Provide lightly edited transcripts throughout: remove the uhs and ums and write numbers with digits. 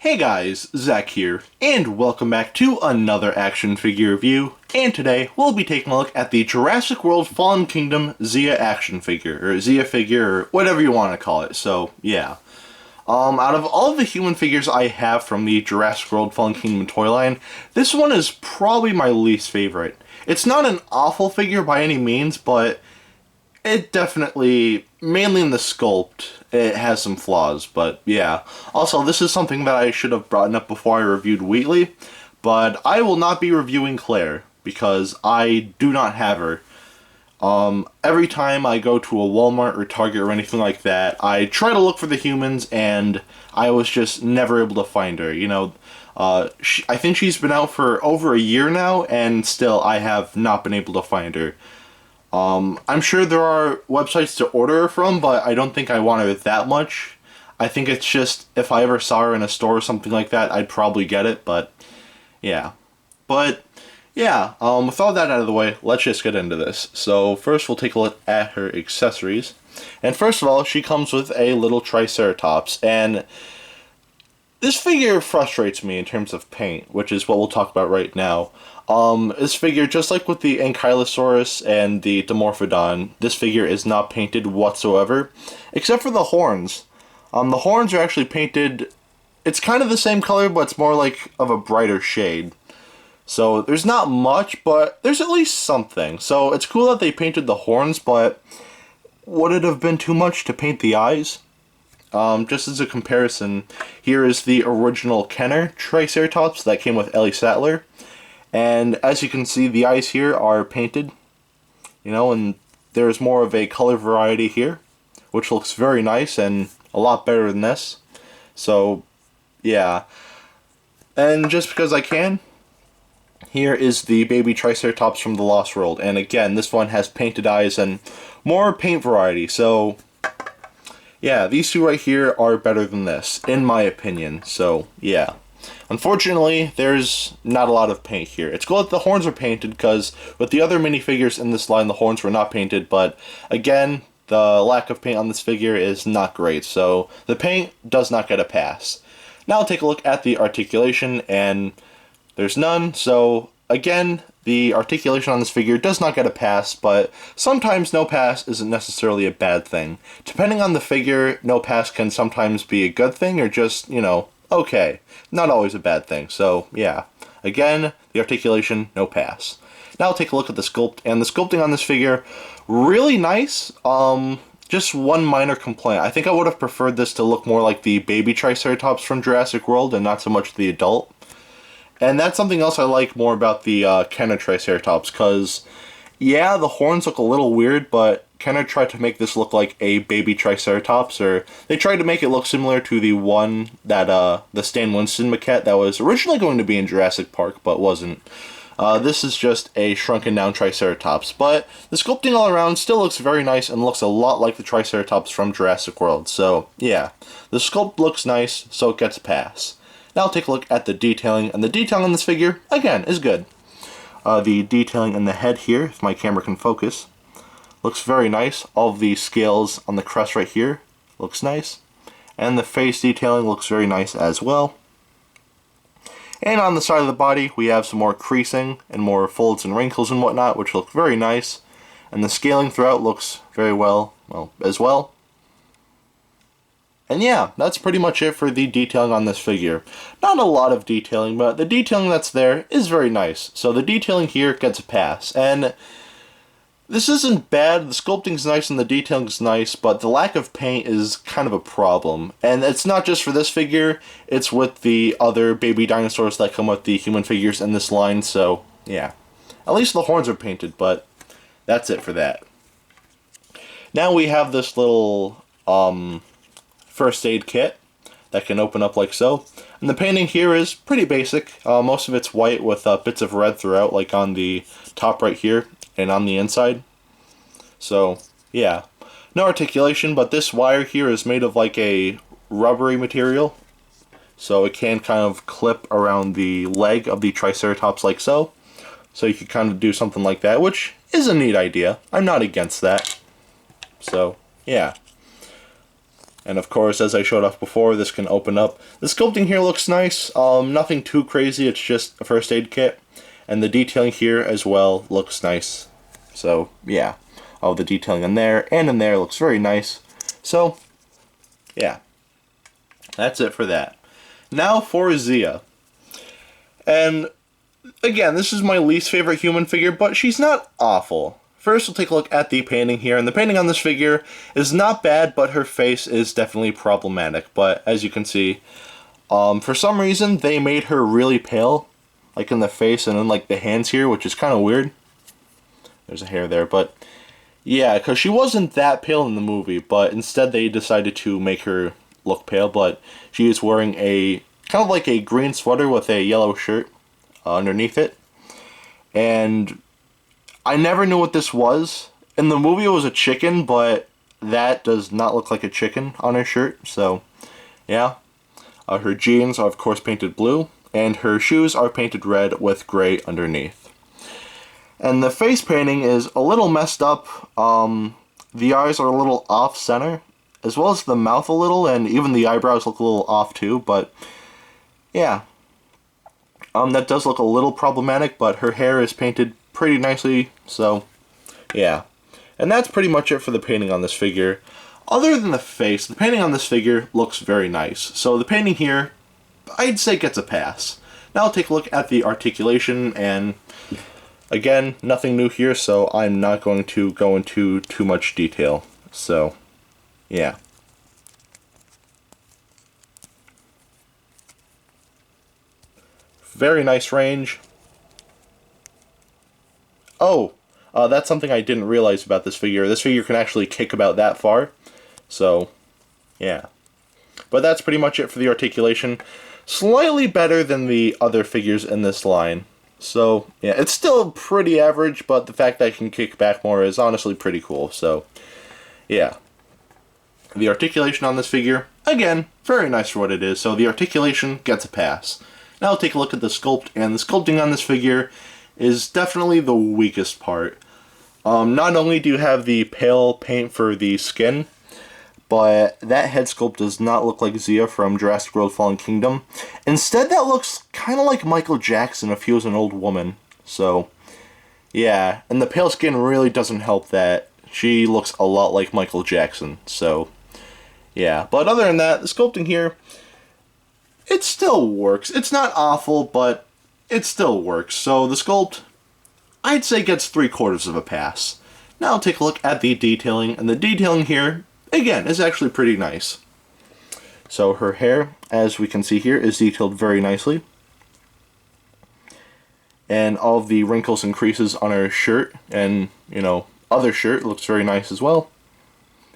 Hey guys, Zack here, and welcome back to another action figure review, and today we'll be taking a look at the Jurassic World Fallen Kingdom Zia action figure, or Zia figure, or whatever you want to call it, so yeah. Out of all of the human figures I have from the Jurassic World Fallen Kingdom toy line, this one is probably my least favorite. It's not an awful figure by any means, but it definitely, mainly in the sculpt, it has some flaws, but yeah. Also, this is something that I should have brought up before I reviewed Wheatley, but I will not be reviewing Claire, because I do not have her. Every time I go to a Walmart or Target or anything like that, I try to look for the humans, and I was just never able to find her, you know. I think she's been out for over a year now, and still I have not been able to find her. I'm sure there are websites to order her from, but I don't think I want her that much. I think it's just, if I ever saw her in a store or something like that, I'd probably get it, but yeah. But, yeah, with all that out of the way, let's just get into this. So, first we'll take a look at her accessories. And first of all, she comes with a little Triceratops, and this figure frustrates me in terms of paint, which is what we'll talk about right now. This figure, just like with the Ankylosaurus and the Dimorphodon, this figure is not painted whatsoever, except for the horns. The horns are actually painted, it's kind of the same color, but it's more like of a brighter shade. So there's not much, but there's at least something. So it's cool that they painted the horns, but would it have been too much to paint the eyes? Just as a comparison, here is the original Kenner Triceratops that came with Ellie Sattler. And as you can see, the eyes here are painted, you know, and there's more of a color variety here, which looks very nice and a lot better than this. So, yeah. And just because I can, here is the baby Triceratops from the Lost World. And again, this one has painted eyes and more paint variety. So, yeah, these two right here are better than this, in my opinion. So, yeah. Unfortunately, there's not a lot of paint here. It's cool that the horns are painted, because with the other minifigures in this line, the horns were not painted, but again, the lack of paint on this figure is not great, so the paint does not get a pass. Now I'll take a look at the articulation, and there's none, so again, the articulation on this figure does not get a pass, but sometimes no pass isn't necessarily a bad thing. Depending on the figure, no pass can sometimes be a good thing, or just, you know, okay, not always a bad thing, so yeah. Again, the articulation, no pass. Now I'll take a look at the sculpt, and the sculpting on this figure, really nice. Just one minor complaint. I think I would have preferred this to look more like the baby Triceratops from Jurassic World, and not so much the adult. And that's something else I like more about the Kenner Triceratops, because, yeah, the horns look a little weird, but Kenner tried to make this look like a baby Triceratops, or they tried to make it look similar to the one that, the Stan Winston maquette that was originally going to be in Jurassic Park, but wasn't. This is just a shrunken down Triceratops, but the sculpting all around still looks very nice and looks a lot like the Triceratops from Jurassic World, so yeah. The sculpt looks nice, so it gets a pass. Now I'll take a look at the detailing, and the detailing on this figure, again, is good. The detailing in the head here, if my camera can focus, looks very nice. All of the scales on the crest right here looks nice. And the face detailing looks very nice as well. And on the side of the body, we have some more creasing and more folds and wrinkles and whatnot, which look very nice. And the scaling throughout looks very well as well. And yeah, that's pretty much it for the detailing on this figure. Not a lot of detailing, but the detailing that's there is very nice. So the detailing here gets a pass. And this isn't bad, the sculpting's nice and the detailing's nice, but the lack of paint is kind of a problem. And it's not just for this figure, it's with the other baby dinosaurs that come with the human figures in this line, so yeah. At least the horns are painted, but that's it for that. Now we have this little first aid kit that can open up like so. And the painting here is pretty basic. Most of it's white with bits of red throughout, like on the top right here and on the inside. So, yeah. No articulation, but this wire here is made of like a rubbery material. So it can kind of clip around the leg of the Triceratops like so. So you could kind of do something like that, which is a neat idea. I'm not against that. So, yeah. And of course, as I showed off before, this can open up. The sculpting here looks nice. Nothing too crazy, it's just a first aid kit. And the detailing here as well looks nice. So, yeah. All the detailing in there and in there looks very nice. So, yeah. That's it for that. Now for Zia. And, again, this is my least favorite human figure, but she's not awful. First, we'll take a look at the painting here, and the painting on this figure is not bad, but her face is definitely problematic. But, as you can see, for some reason, they made her really pale, like in the face and in, like, the hands here, which is kind of weird. There's a hair there, but, yeah, because she wasn't that pale in the movie, but instead they decided to make her look pale, but she is wearing a, kind of like a green sweater with a yellow shirt underneath it, and I never knew what this was. In the movie it was a chicken, but that does not look like a chicken on her shirt, so yeah. Her jeans are of course painted blue, and her shoes are painted red with gray underneath. And the face painting is a little messed up. The eyes are a little off-center, as well as the mouth a little, and even the eyebrows look a little off too, but yeah. That does look a little problematic, but her hair is painted pretty nicely, so yeah. And that's pretty much it for the painting on this figure. Other than the face, the painting on this figure looks very nice. So the painting here, I'd say gets a pass. Now I'll take a look at the articulation, and again, nothing new here, so I'm not going to go into too much detail. So, yeah. Very nice range. Oh, that's something I didn't realize about this figure. This figure can actually kick about that far. So, yeah. But that's pretty much it for the articulation. Slightly better than the other figures in this line. So, yeah, it's still pretty average, but the fact that I can kick back more is honestly pretty cool. So, yeah. The articulation on this figure, again, very nice for what it is. So the articulation gets a pass. Now I'll take a look at the sculpt, and the sculpting on this figure is definitely the weakest part. Not only do you have the pale paint for the skin, but that head sculpt does not look like Zia from Jurassic World Fallen Kingdom. Instead, that looks kind of like Michael Jackson if he was an old woman. So, yeah, and the pale skin really doesn't help that. She looks a lot like Michael Jackson, so yeah. But other than that, the sculpting here, it still works. It's not awful, but it still works. So the sculpt, I'd say gets 3/4 of a pass. Now I'll take a look at the detailing, and the detailing here, again, is actually pretty nice. So her hair, as we can see here, is detailed very nicely. And all of the wrinkles and creases on her shirt and, other shirt looks very nice as well.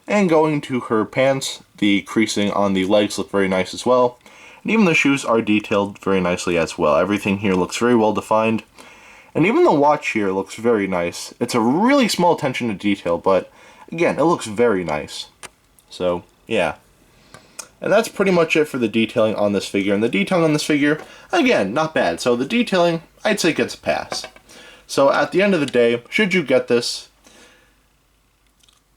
And going to her pants, the creasing on the legs look very nice as well. And even the shoes are detailed very nicely as well. Everything here looks very well defined. And even the watch here looks very nice. It's a really small attention to detail, but again, it looks very nice. So, yeah. And that's pretty much it for the detailing on this figure. And the detailing on this figure, again, not bad. So the detailing, I'd say gets a pass. So at the end of the day, should you get this,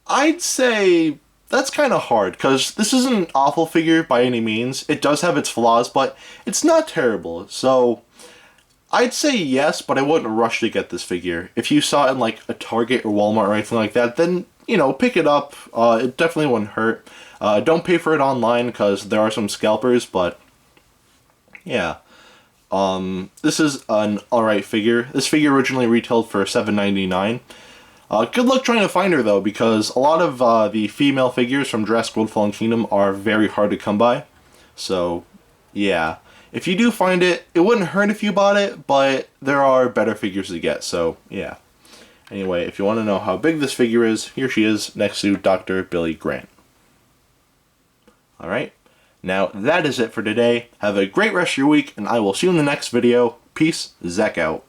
I'd say that's kind of hard, because this isn't an awful figure by any means. It does have its flaws, but it's not terrible. So I'd say yes, but I wouldn't rush to get this figure. If you saw it in like a Target or Walmart or anything like that, then, pick it up. It definitely wouldn't hurt. Don't pay for it online, because there are some scalpers, but yeah. This is an alright figure. This figure originally retailed for $7.99. Good luck trying to find her, though, because a lot of the female figures from Jurassic World Fallen Kingdom are very hard to come by. So, yeah. If you do find it, it wouldn't hurt if you bought it, but there are better figures to get, so, yeah. Anyway, if you want to know how big this figure is, here she is next to Dr. Billy Grant. Alright, now that is it for today. Have a great rest of your week, and I will see you in the next video. Peace, Zack out.